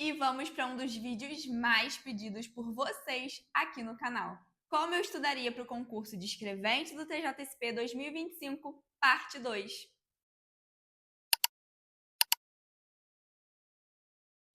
E vamos para um dos vídeos mais pedidos por vocês aqui no canal. Como eu estudaria para o concurso de escrevente do TJSP 2025, parte 2.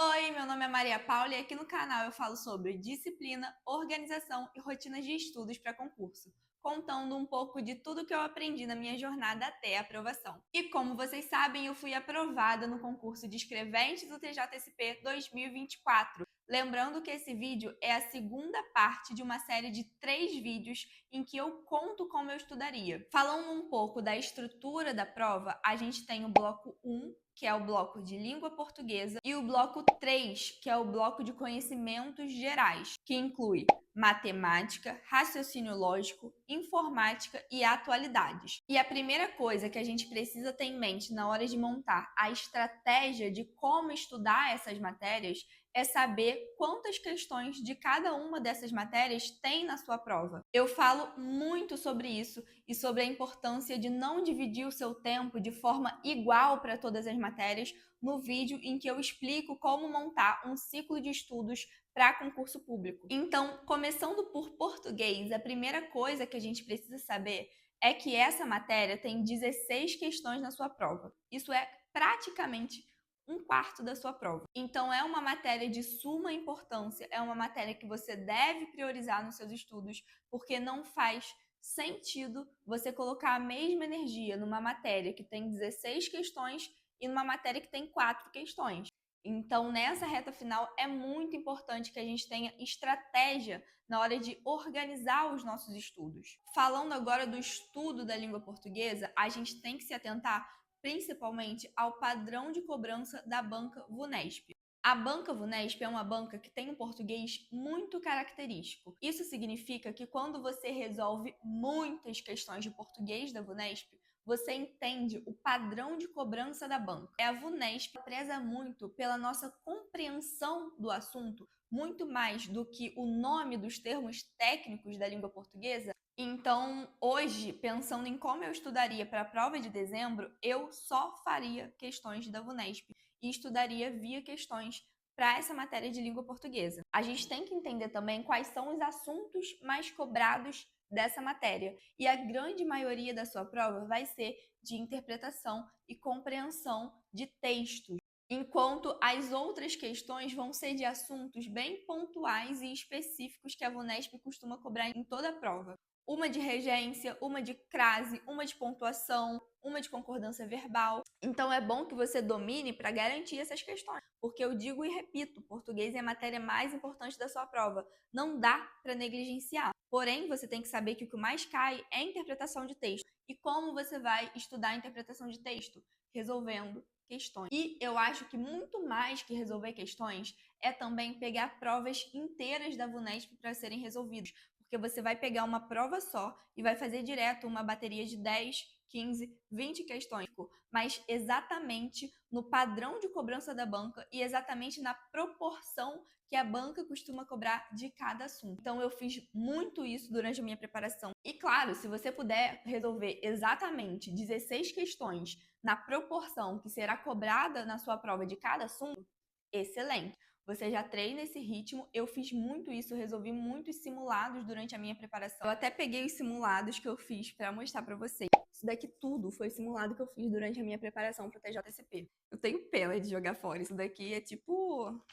Oi, meu nome é Maria Paula e aqui no canal eu falo sobre disciplina, organização e rotinas de estudos para concurso, contando um pouco de tudo que eu aprendi na minha jornada até a aprovação. E como vocês sabem, eu fui aprovada no concurso de escrevente do TJSP 2024. Lembrando que esse vídeo é a segunda parte de uma série de 3 vídeos em que eu conto como eu estudaria. Falando um pouco da estrutura da prova, a gente tem o bloco 1, que é o bloco de língua portuguesa, e o bloco 3, que é o bloco de conhecimentos gerais, que inclui matemática, raciocínio lógico, informática e atualidades. E a primeira coisa que a gente precisa ter em mente na hora de montar a estratégia de como estudar essas matérias é saber quantas questões de cada uma dessas matérias tem na sua prova. Eu falo muito sobre isso e sobre a importância de não dividir o seu tempo de forma igual para todas as matérias no vídeo em que eu explico como montar um ciclo de estudos para concurso público. Então, começando por português, a primeira coisa que a gente precisa saber é que essa matéria tem 16 questões na sua prova. Isso é praticamente um quarto da sua prova. Então, é uma matéria de suma importância, é uma matéria que você deve priorizar nos seus estudos, porque não faz sentido você colocar a mesma energia numa matéria que tem 16 questões e numa matéria que tem 4 questões. Então, nessa reta final, é muito importante que a gente tenha estratégia na hora de organizar os nossos estudos. Falando agora do estudo da língua portuguesa, a gente tem que se atentar principalmente ao padrão de cobrança da banca VUNESP. A banca VUNESP é uma banca que tem um português muito característico. Isso significa que quando você resolve muitas questões de português da VUNESP, você entende o padrão de cobrança da banca. A VUNESP preza muito pela nossa compreensão do assunto, muito mais do que o nome dos termos técnicos da língua portuguesa. Então, hoje, pensando em como eu estudaria para a prova de dezembro, eu só faria questões da VUNESP e estudaria via questões para essa matéria de língua portuguesa. A gente tem que entender também quais são os assuntos mais cobrados dessa matéria. E a grande maioria da sua prova vai ser de interpretação e compreensão de textos, enquanto as outras questões vão ser de assuntos bem pontuais e específicos que a VUNESP costuma cobrar em toda a prova. Uma de regência, uma de crase, uma de pontuação, uma de concordância verbal. Então é bom que você domine para garantir essas questões, porque eu digo e repito, português é a matéria mais importante da sua prova. Não dá para negligenciar. Porém, você tem que saber que o que mais cai é a interpretação de texto. E como você vai estudar a interpretação de texto? Resolvendo questões. E eu acho que muito mais que resolver questões é também pegar provas inteiras da VUNESP para serem resolvidas. Porque você vai pegar uma prova só e vai fazer direto uma bateria de 10, 15, 20 questões, mas exatamente no padrão de cobrança da banca e exatamente na proporção que a banca costuma cobrar de cada assunto. Então eu fiz muito isso durante a minha preparação. E claro, se você puder resolver exatamente 16 questões na proporção que será cobrada na sua prova de cada assunto, excelente. Você já treina esse ritmo, eu fiz muito isso, resolvi muitos simulados durante a minha preparação. Eu até peguei os simulados que eu fiz para mostrar para vocês. Isso daqui tudo foi simulado que eu fiz durante a minha preparação para o TJSP. Eu tenho pena de jogar fora, isso daqui é tipo,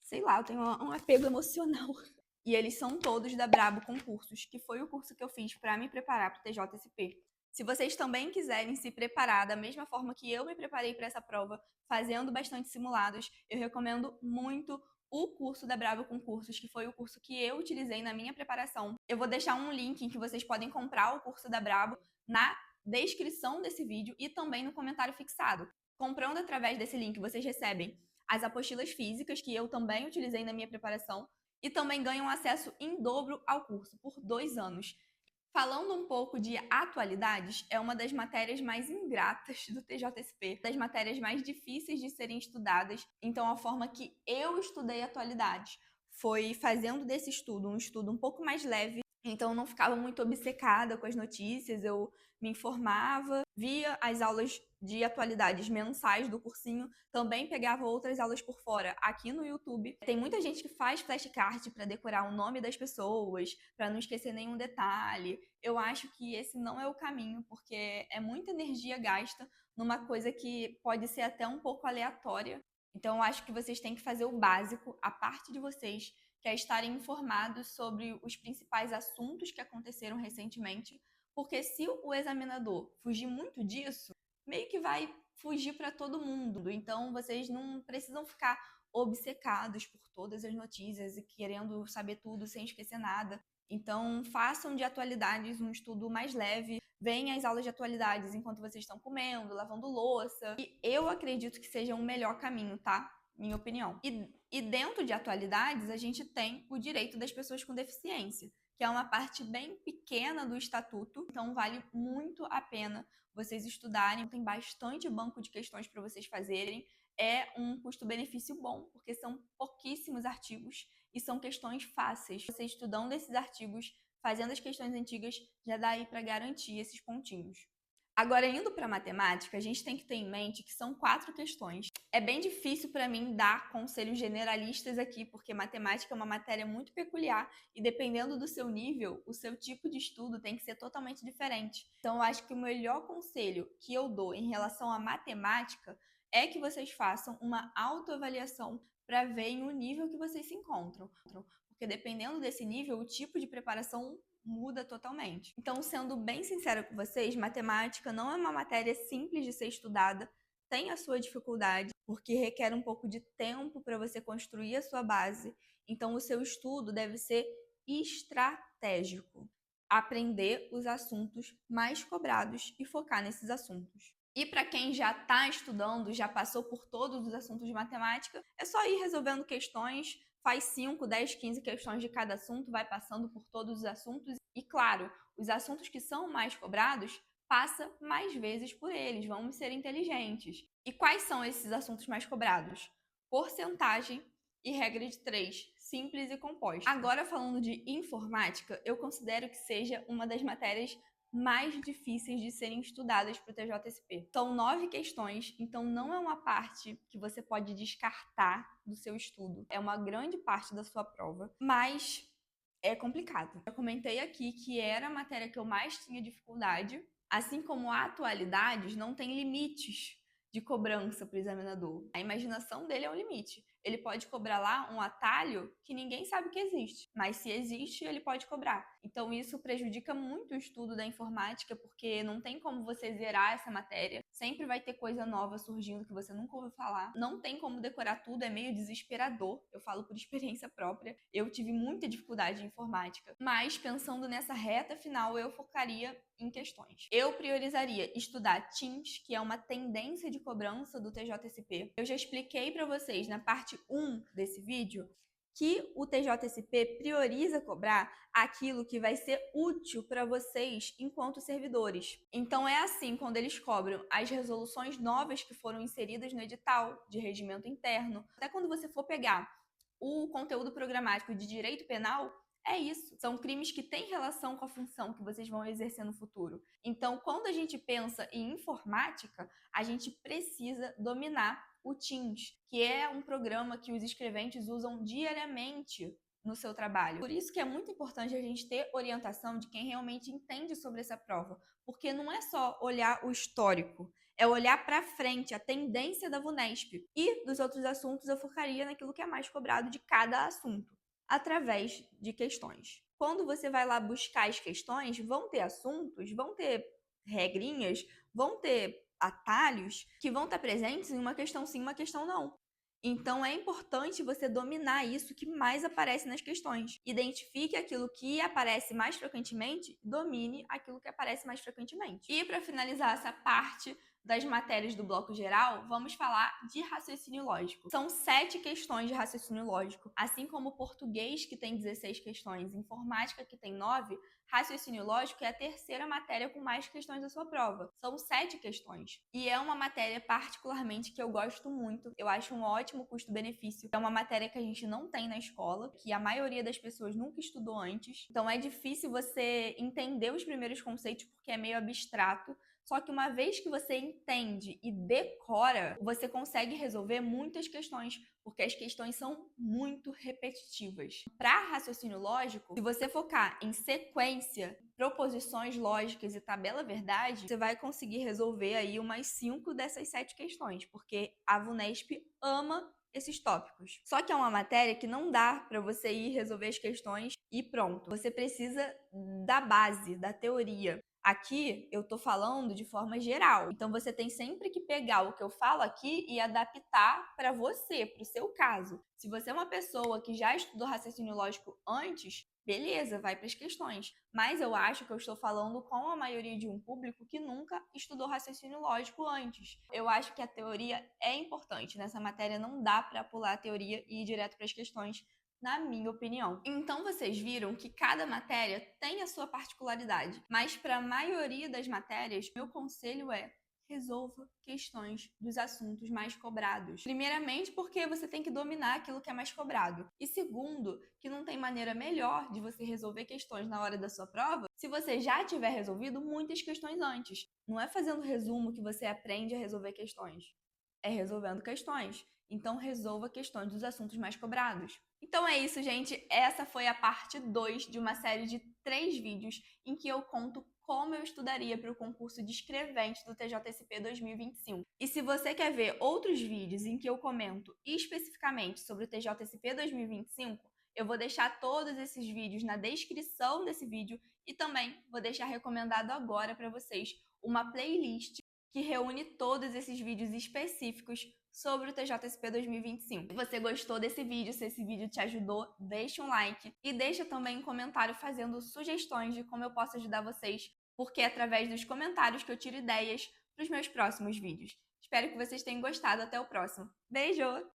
sei lá, eu tenho um apego emocional. E eles são todos da Brabo Concursos, que foi o curso que eu fiz para me preparar para o TJSP. Se vocês também quiserem se preparar da mesma forma que eu me preparei para essa prova, fazendo bastante simulados, eu recomendo muito o curso da Brabo Concursos, que foi o curso que eu utilizei na minha preparação. Eu vou deixar um link em que vocês podem comprar o curso da Brabo na descrição desse vídeo e também no comentário fixado. Comprando através desse link, vocês recebem as apostilas físicas, que eu também utilizei na minha preparação, e também ganham acesso em dobro ao curso, por 2 anos. Falando um pouco de atualidades, é uma das matérias mais ingratas do TJSP, das matérias mais difíceis de serem estudadas. Então, a forma que eu estudei atualidades foi fazendo desse estudo um estudo um pouco mais leve Então, eu não ficava muito obcecada com as notícias, eu me informava, via as aulas de atualidades mensais do cursinho, também pegava outras aulas por fora aqui no YouTube. Tem muita gente que faz flashcard para decorar o nome das pessoas, para não esquecer nenhum detalhe. Eu acho que esse não é o caminho, porque é muita energia gasta numa coisa que pode ser até um pouco aleatória. Então, eu acho que vocês têm que fazer o básico, a parte de vocês, que é estarem informados sobre os principais assuntos que aconteceram recentemente, porque se o examinador fugir muito disso, meio que vai fugir para todo mundo. Então, vocês não precisam ficar obcecados por todas as notícias e querendo saber tudo sem esquecer nada. Então, façam de atualidades um estudo mais leve, venham às aulas de atualidades enquanto vocês estão comendo, lavando louça. E eu acredito que seja o melhor caminho, tá? Minha opinião. E dentro de atualidades, a gente tem o direito das pessoas com deficiência, que é uma parte bem pequena do estatuto, então vale muito a pena vocês estudarem. Tem bastante banco de questões para vocês fazerem. É um custo-benefício bom, porque são pouquíssimos artigos e são questões fáceis. Vocês estudando esses artigos, fazendo as questões antigas, já dá aí para garantir esses pontinhos. Agora, indo para matemática, a gente tem que ter em mente que são 4 questões. É bem difícil para mim dar conselhos generalistas aqui, porque matemática é uma matéria muito peculiar e dependendo do seu nível, o seu tipo de estudo tem que ser totalmente diferente. Então, eu acho que o melhor conselho que eu dou em relação à matemática é que vocês façam uma autoavaliação para ver o nível que vocês se encontram. Porque dependendo desse nível, o tipo de preparação muda totalmente. Então, sendo bem sincera com vocês, matemática não é uma matéria simples de ser estudada, tem a sua dificuldade, porque requer um pouco de tempo para você construir a sua base. Então, o seu estudo deve ser estratégico. Aprender os assuntos mais cobrados e focar nesses assuntos. E para quem já está estudando, já passou por todos os assuntos de matemática, é só ir resolvendo questões, faz 5, 10, 15 questões de cada assunto, vai passando por todos os assuntos. E claro, os assuntos que são mais cobrados, passa mais vezes por eles, vamos ser inteligentes. E quais são esses assuntos mais cobrados? Porcentagem e regra de 3, simples e composta. Agora, falando de informática, eu considero que seja uma das matérias mais difíceis de serem estudadas para o TJSP. São 9 questões, então não é uma parte que você pode descartar do seu estudo. É uma grande parte da sua prova, mas é complicado. Eu comentei aqui que era a matéria que eu mais tinha dificuldade, assim como atualidades não tem limites de cobrança para o examinador. A imaginação dele é um limite. Ele pode cobrar lá um atalho que ninguém sabe que existe, mas se existe, ele pode cobrar. Então isso prejudica muito o estudo da informática, porque não tem como você zerar essa matéria. Sempre vai ter coisa nova surgindo que você nunca ouviu falar. Não tem como decorar tudo, é meio desesperador. Eu falo por experiência própria. Eu tive muita dificuldade em informática, mas pensando nessa reta final, eu focaria em questões. Eu priorizaria estudar Teams, que é uma tendência de cobrança do TJSP. Eu já expliquei para vocês na parte 1 desse vídeo que o TJSP prioriza cobrar aquilo que vai ser útil para vocês enquanto servidores. Então é assim quando eles cobram as resoluções novas que foram inseridas no edital de regimento interno. Até quando você for pegar o conteúdo programático de direito penal, é isso. São crimes que têm relação com a função que vocês vão exercer no futuro. Então, quando a gente pensa em informática, a gente precisa dominar o Teams, que é um programa que os escreventes usam diariamente no seu trabalho. Por isso que é muito importante a gente ter orientação de quem realmente entende sobre essa prova, porque não é só olhar o histórico, é olhar para frente, a tendência da VUNESP. E dos outros assuntos eu focaria naquilo que é mais cobrado de cada assunto, através de questões. Quando você vai lá buscar as questões, vão ter assuntos, vão ter regrinhas, vão ter atalhos que vão estar presentes em uma questão sim, uma questão não. Então é importante você dominar isso que mais aparece nas questões. Identifique aquilo que aparece mais frequentemente, domine aquilo que aparece mais frequentemente. E para finalizar essa parte das matérias do bloco geral, vamos falar de raciocínio lógico. São 7 questões de raciocínio lógico. Assim como português, que tem 16 questões, informática, que tem 9, raciocínio lógico é a terceira matéria com mais questões da sua prova. São 7 questões. E é uma matéria particularmente que eu gosto muito. Eu acho um ótimo custo-benefício. É uma matéria que a gente não tem na escola, que a maioria das pessoas nunca estudou antes. Então é difícil você entender os primeiros conceitos porque é meio abstrato. Só que uma vez que você entende e decora, você consegue resolver muitas questões, porque as questões são muito repetitivas. Para raciocínio lógico, se você focar em sequência, proposições lógicas e tabela verdade, você vai conseguir resolver aí umas 5 dessas 7 questões, porque a VUNESP ama esses tópicos. Só que é uma matéria que não dá para você ir resolver as questões e pronto. Você precisa da base, da teoria. Aqui eu tô falando de forma geral. Então você tem sempre que pegar o que eu falo aqui e adaptar para você, para o seu caso. Se você é uma pessoa que já estudou raciocínio lógico antes, beleza, vai para as questões. Mas eu acho que eu estou falando com a maioria de um público que nunca estudou raciocínio lógico antes. Eu acho que a teoria é importante. Nessa matéria não dá para pular a teoria e ir direto para as questões, na minha opinião. Então vocês viram que cada matéria tem a sua particularidade, mas para a maioria das matérias, meu conselho é: resolva questões dos assuntos mais cobrados. Primeiramente, porque você tem que dominar aquilo que é mais cobrado. E segundo, que não tem maneira melhor de você resolver questões na hora da sua prova se você já tiver resolvido muitas questões antes. Não é fazendo resumo que você aprende a resolver questões. É resolvendo questões. Então, resolva questões dos assuntos mais cobrados. Então é isso, gente. Essa foi a parte 2 de uma série de 3 vídeos em que eu conto como eu estudaria para o concurso de escrevente do TJSP 2025. E se você quer ver outros vídeos em que eu comento especificamente sobre o TJSP 2025, eu vou deixar todos esses vídeos na descrição desse vídeo e também vou deixar recomendado agora para vocês uma playlist que reúne todos esses vídeos específicos sobre o TJSP 2025. Se você gostou desse vídeo, se esse vídeo te ajudou, deixa um like e deixa também um comentário fazendo sugestões de como eu posso ajudar vocês, porque é através dos comentários que eu tiro ideias para os meus próximos vídeos. Espero que vocês tenham gostado. Até o próximo. Beijo!